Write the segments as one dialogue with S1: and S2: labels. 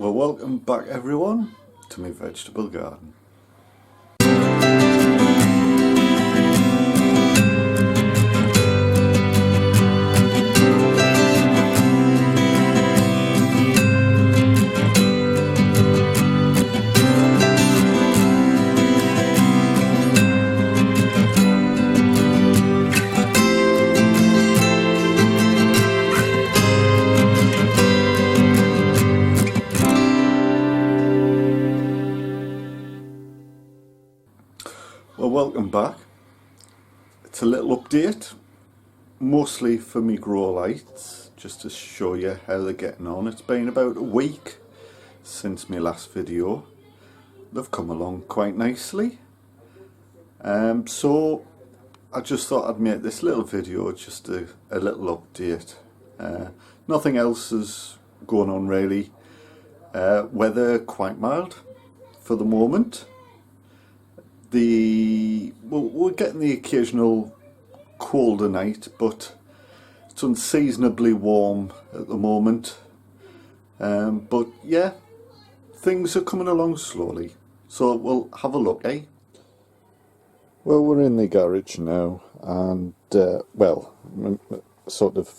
S1: Well, welcome back everyone to my vegetable garden. Well, welcome back. It's a little update, mostly for me grow lights, just to show you how they're getting on. It's been about a week since my last video. They've come along quite nicely. So I just thought I'd make this little video, just a little update. Nothing else is going on really. Weather quite mild for the moment. We're getting the occasional colder night, but it's unseasonably warm at the moment. But yeah, things are coming along slowly. So we'll have a look, eh? Well, we're in the garage now, and well, sort of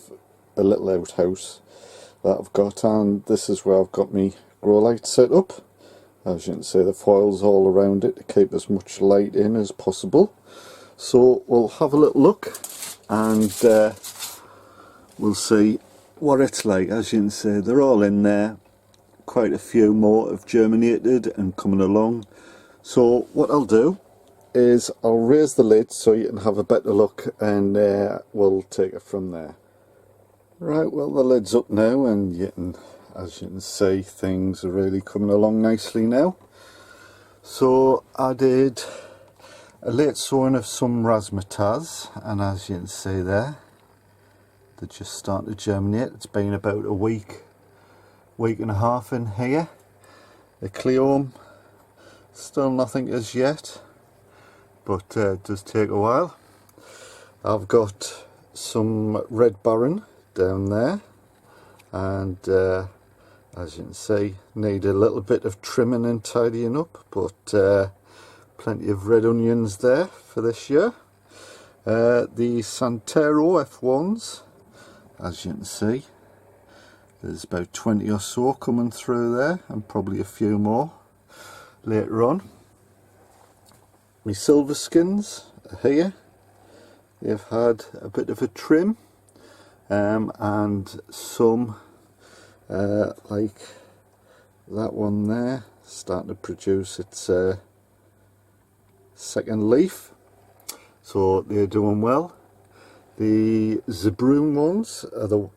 S1: a little outhouse that I've got, and this is where I've got my grow light set up. As you can see, the foil's all around it to keep as much light in as possible. So we'll have a little look and we'll see what it's like. As you can see, they're all in there. Quite a few more have germinated and coming along. So what I'll do is I'll raise the lid so you can have a better look, and we'll take it from there. Right, well, the lid's up now, and you can, as you can see, things are really coming along nicely now. So I did a late sowing of some razzmatazz, and as you can see there, they're just starting to germinate. It's been about a week and a half in here. The cleome, still nothing as yet, but it does take a while. I've got some red baron down there, and as you can see, need a little bit of trimming and tidying up, but plenty of red onions there for this year. The Santero F1s, as you can see, there's about 20 or so coming through there, and probably a few more later on. My silver skins are here. They've had a bit of a trim, and some like that one there, starting to produce its second leaf, so they're doing well. The Zabroon ones are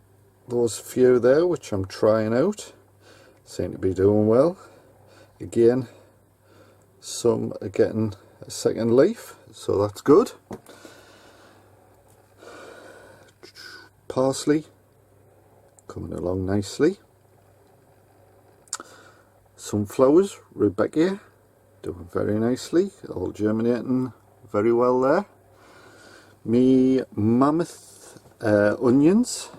S1: those few there which I'm trying out, seem to be doing well. Again, some are getting a second leaf, so that's good. Parsley coming along nicely. Sunflowers, Rebecca, doing very nicely, all germinating very well there. Me mammoth onions,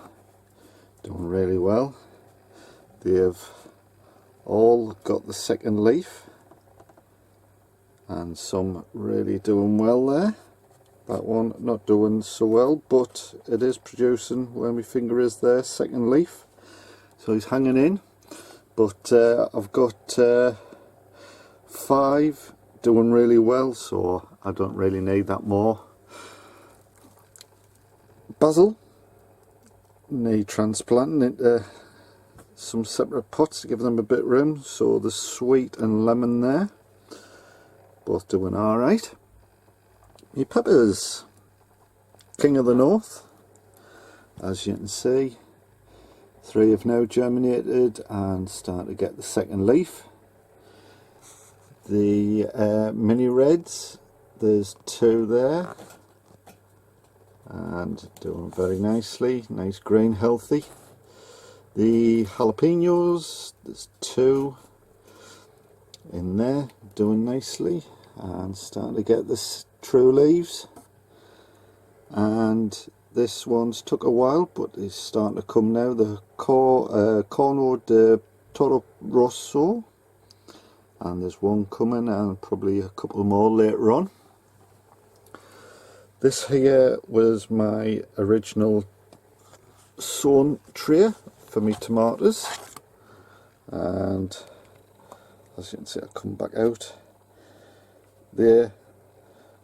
S1: doing really well. They've all got the second leaf, and some really doing well there. That one not doing so well, but it is producing where my finger is there, second leaf, so he's hanging in. But I've got 5 doing really well, so I don't really need that more. Basil, need transplanting into some separate pots to give them a bit of room, so the sweet and lemon there, both doing alright. My peppers, King of the North, as you can see, 3 have now germinated and start to get the second leaf. The mini reds, there's 2 there, and doing very nicely, nice green, healthy. The jalapenos, there's 2 in there, doing nicely and starting to get this true leaves. And this one's took a while, but it's starting to come now. The Corno de Toro Rosso, and there's one coming and probably a couple more later on. This here was my original sown tray for me tomatoes, and as you can see, I come back out. There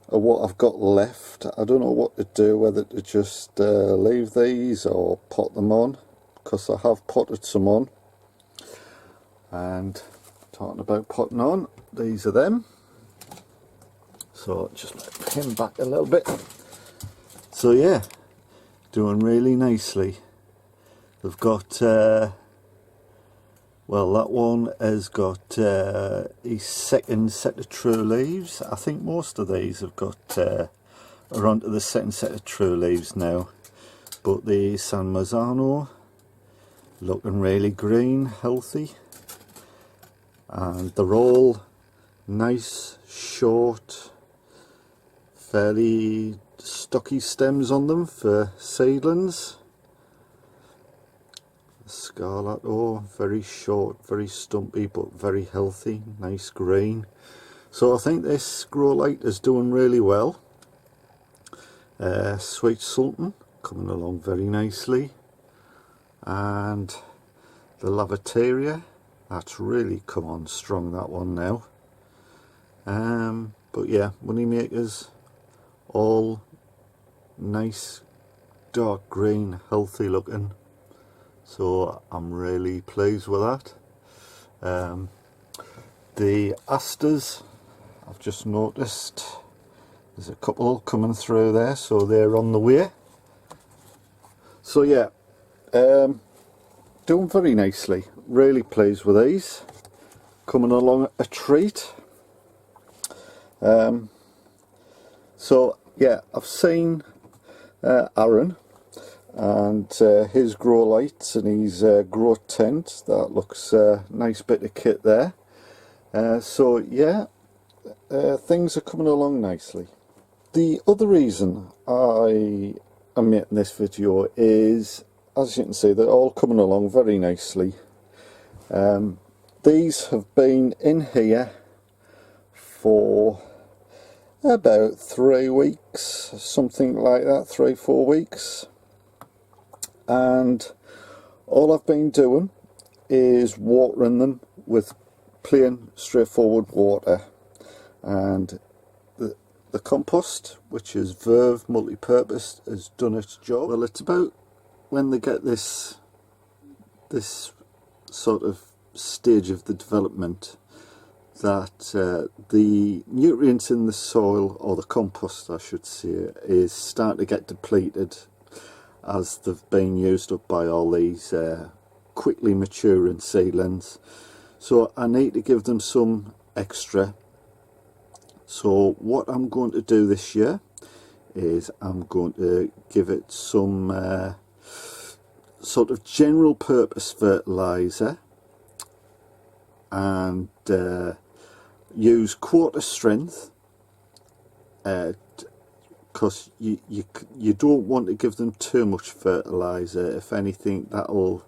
S1: are what I've got left. I don't know what to do, whether to just leave these or pot them on, because I have potted some on. And talking about potting on, these are them. So just pin back a little bit. So yeah, doing really nicely. They've got well, that one has got a second set of true leaves. I think most of these have got are onto the second set of true leaves now. But the San Marzano looking really green, healthy, and they're all nice, short, fairly stocky stems on them for seedlings. Scarlet, oh, very short, very stumpy, but very healthy, nice green. So I think this grow light is doing really well. Sweet Sultan coming along very nicely, and the Lavateria, that's really come on strong, that one now. But yeah, money makers, all nice dark green, healthy looking. So I'm really pleased with that. The asters, I've just noticed there's a couple coming through there, so they're on the way. So yeah, doing very nicely. Really pleased with these. Coming along a treat. So yeah, I've seen Aaron and his grow lights and his grow tent. That looks a nice bit of kit there. So yeah, things are coming along nicely. The other reason I am making this video is, as you can see, they're all coming along very nicely. These have been in here for about 3 weeks, something like that, 3-4 weeks. And all I've been doing is watering them with plain straightforward water, and the compost, which is Verve multi-purpose, has done its job. Well, it's about when they get this sort of stage of the development that the nutrients in the soil, or the compost I should say, is starting to get depleted, as they've been used up by all these quickly maturing seedlings. So I need to give them some extra. So what I'm going to do this year is I'm going to give it some sort of general purpose fertilizer, and use quarter strength, because you don't want to give them too much fertilizer. If anything, that'll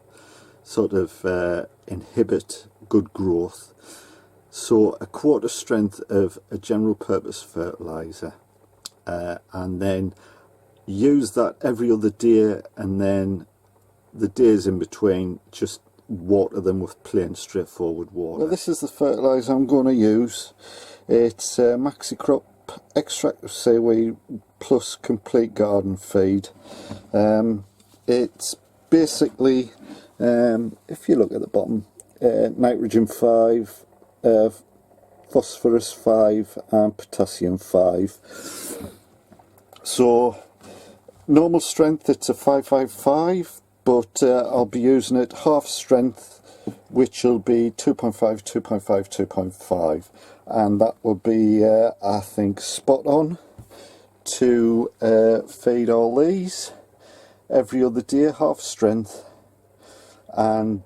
S1: sort of inhibit good growth. So a quarter strength of a general purpose fertilizer, and then use that every other day, and then the days in between just water them with plain straightforward water. Well, this is the fertilizer I'm going to use. It's Maxi Crop extract of seaweed plus complete garden feed. It's basically, if you look at the bottom, nitrogen 5, phosphorus 5 and potassium 5. So normal strength, it's a 555, but I'll be using it half strength, which will be 2.5, 2.5, 2.5, and that will be I think spot on to feed all these every other day, half strength, and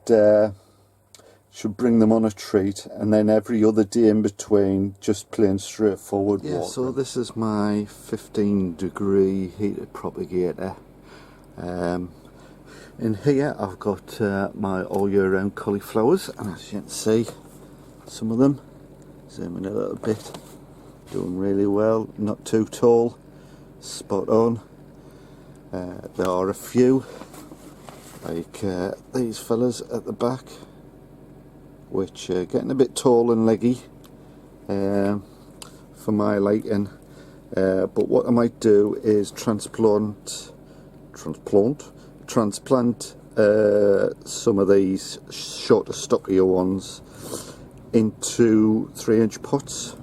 S1: should bring them on a treat, and then every other day in between just plain straightforward water. So this is my 15-degree heated propagator. In here I've got my all year round cauliflowers, and as you can see, some of them, zoom in a little bit, doing really well, not too tall, spot on. There are a few, like these fellas at the back, which are getting a bit tall and leggy for my liking. But what I might do is transplant some of these shorter, stockier ones into 3-inch pots,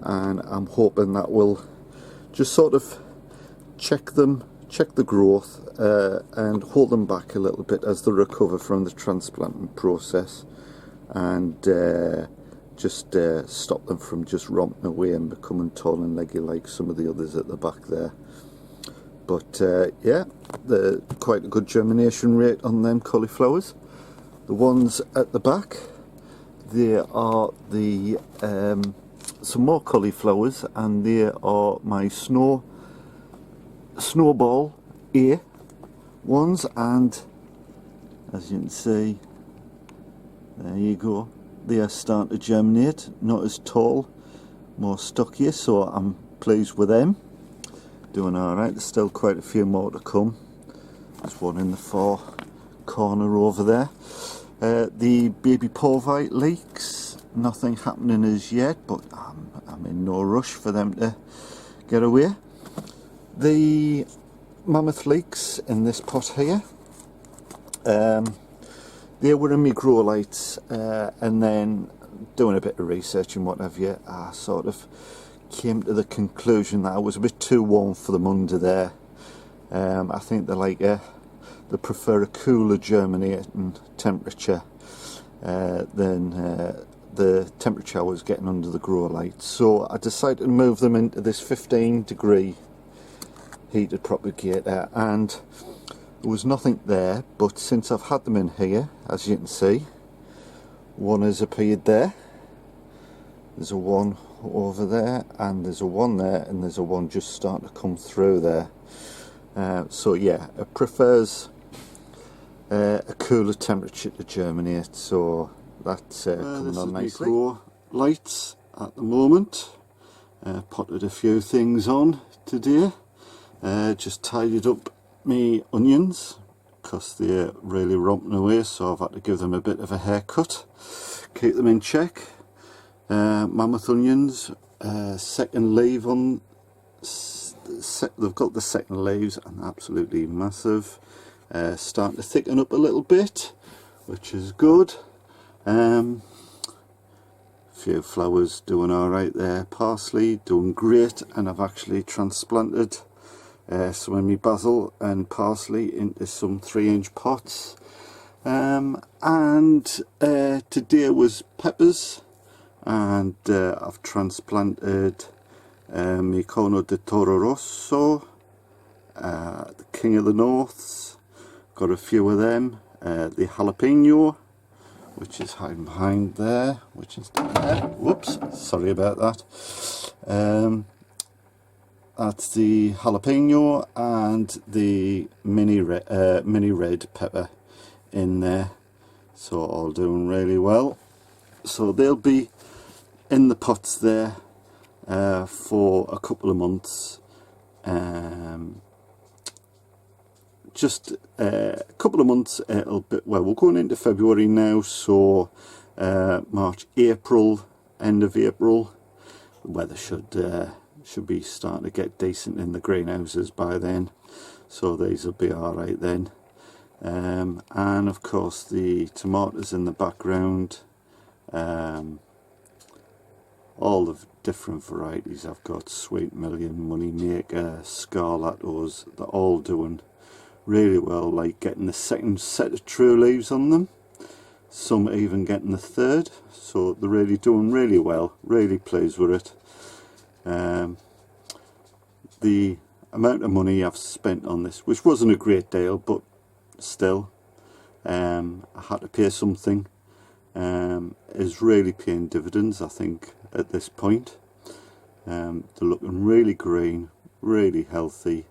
S1: and I'm hoping that will just sort of check the growth and hold them back a little bit as they recover from the transplanting process, and just stop them from just romping away and becoming tall and leggy like some of the others at the back there. But yeah, they're quite a good germination rate on them cauliflowers. The ones at the back, they are the some more cauliflowers, and they are my snowball A ones, and as you can see, there you go, they are starting to germinate, not as tall, more stockier, so I'm pleased with them. Doing alright. There's still quite a few more to come. There's one in the far corner over there. The baby Porvite leeks, nothing happening as yet, but I'm in no rush for them to get away. The mammoth leeks in this pot here, they were in my grow lights, and then doing a bit of research and what have you, I sort of came to the conclusion that I was a bit too warm for them under there. I think they prefer a cooler germinating temperature than the temperature I was getting under the grow light. So I decided to move them into this 15-degree heated propagator, and there was nothing there, but since I've had them in here, as you can see, one has appeared there, there's a one over there, and there's a one there, and there's a one just starting to come through there. So yeah, it prefers a cooler temperature to germinate, so that's coming on nicely. Grow lights at the moment. Potted a few things on today. Just tidied up me onions because they're really romping away, so I've had to give them a bit of a haircut, keep them in check. Mammoth onions, second leaf on, they've got the second leaves, and absolutely massive, starting to thicken up a little bit, which is good. Few flowers doing alright there. Parsley doing great, and I've actually transplanted some of my basil and parsley into some 3-inch pots. And today was peppers, and I've transplanted my Cono de Toro Rosso, the King of the Norths, got a few of them, the jalapeno, which is hiding behind there, which is down there. Whoops, sorry about that. That's the jalapeno and the mini red pepper in there, so all doing really well. So they'll be in the pots there for a couple of months. Just a couple of months. It'll be, well, we're going into February now, so March, April, end of April, the weather should be starting to get decent in the greenhouses by then, so these will be alright then. And of course the tomatoes in the background, all the different varieties I've got, Sweet Million, Moneymaker, Scarlatos, they're all doing really well, like getting the second set of true leaves on them, some even getting the third, so they're really doing really well, really pleased with it. The amount of money I've spent on this, which wasn't a great deal, but still, I had to pay something, is really paying dividends, I think, at this point. They're looking really green, really healthy,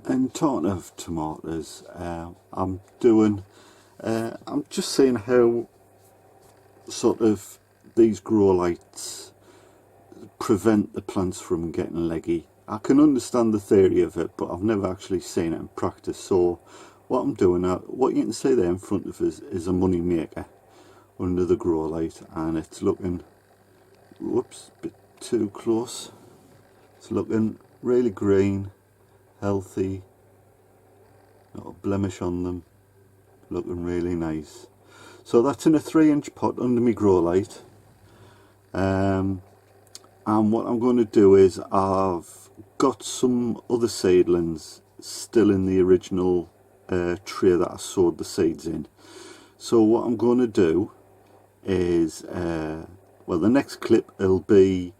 S1: And talking of tomatoes, I'm just seeing how sort of these grow lights prevent the plants from getting leggy. I can understand the theory of it, but I've never actually seen it in practice. So what I'm doing, what you can see there in front of us is a money maker under the grow light, and it's looking, whoops, a bit too close. It's looking really green, healthy, not a blemish on them, looking really nice. So that's in a 3-inch pot under my grow light. And what I'm going to do is, I've got some other seedlings still in the original tray that I sowed the seeds in. So what I'm going to do is, well, the next clip will be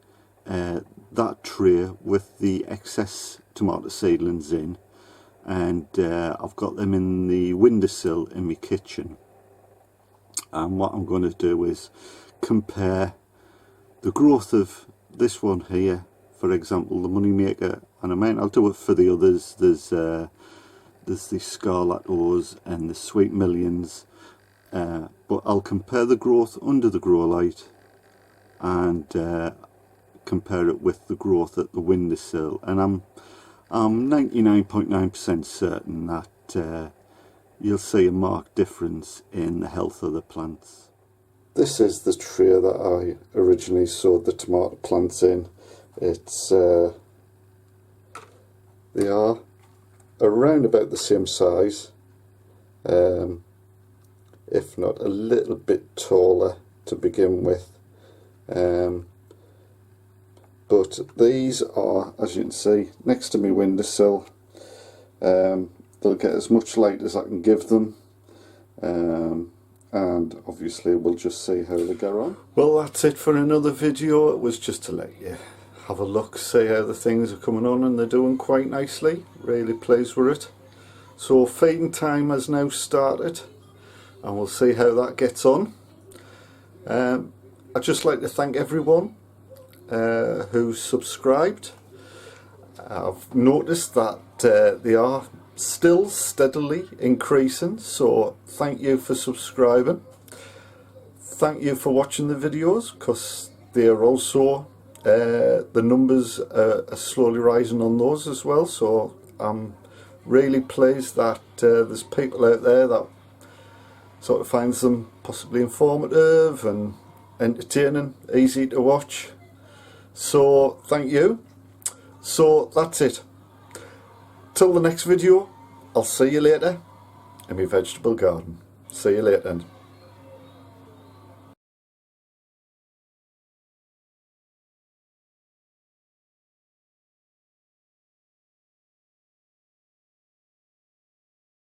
S1: that tray with the excess tomato seedlings in, and I've got them in the windowsill in my kitchen. And what I'm going to do is compare the growth of this one here, for example, the moneymaker, and I mean, I'll do it for the others. There's the Scarlatos and the Sweet Millions, but I'll compare the growth under the grow light and compare it with the growth at the windowsill, and I'm 99.9% certain that you'll see a marked difference in the health of the plants. This is the tray that I originally sowed the tomato plants in. It's they are around about the same size, if not a little bit taller to begin with. But these are, as you can see, next to my windowsill. They'll get as much light as I can give them, and obviously we'll just see how they go on. Well, that's it for another video. It was just to let you have a look, see how the things are coming on, and they're doing quite nicely. Really pleased with it. So feeding time has now started, and we'll see how that gets on. I'd just like to thank everyone who's subscribed. I've noticed that they are still steadily increasing, so thank you for subscribing. Thank you for watching the videos, because they are also the numbers are slowly rising on those as well, so I'm really pleased that there's people out there that sort of finds them possibly informative and entertaining, easy to watch. So thank you. So that's it. Till the next video, I'll see you later in my vegetable garden. See you later then.